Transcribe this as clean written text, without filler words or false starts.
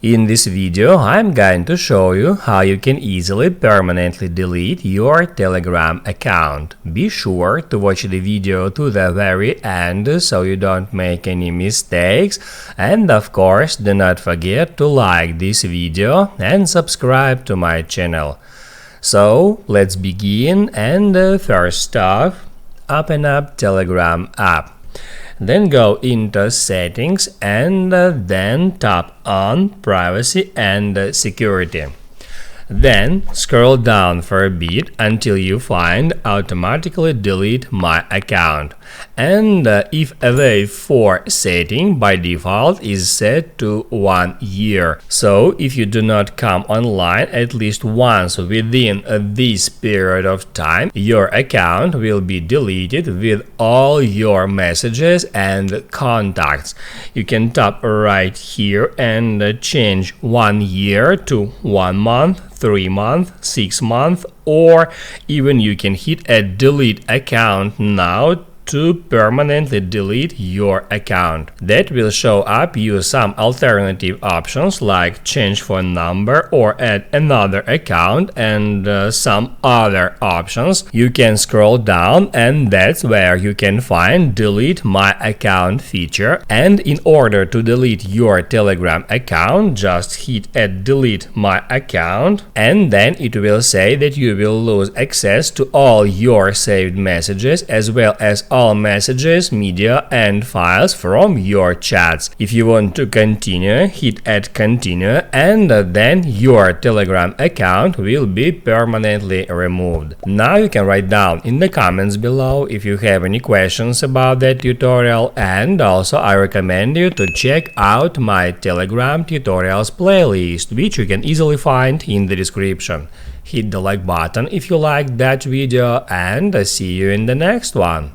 In this video, I'm going to show you how you can easily permanently delete your Telegram account. Be sure to watch the video to the very end so you don't make any mistakes, and of course do not forget to like this video and subscribe to my channel. So let's begin, and first off, open up Telegram app. Then go into Settings and then tap on Privacy and Security. Then scroll down for a bit until you find Automatically Delete My Account. And if Wait For setting by default is set to 1 year. So if you do not come online at least once within this period of time, your account will be deleted with all your messages and contacts. You can tap right here and change 1 year to 1 month, 3 months, 6 months, or even you can hit a delete account now to permanently delete your account. That will show up you some alternative options like change phone number or add another account and some other options. You can scroll down and that's where you can find delete my account feature, and in order to delete your Telegram account just hit add delete my account, and then it will say that you will lose access to all your saved messages as well as all messages, media and files from your chats. If you want to continue, hit add continue, and then your Telegram account will be permanently removed. Now you can write down in the comments below if you have any questions about that tutorial, and also I recommend you to check out my Telegram tutorials playlist, which you can easily find in the description. Hit the like button if you liked that video, and see you in the next one.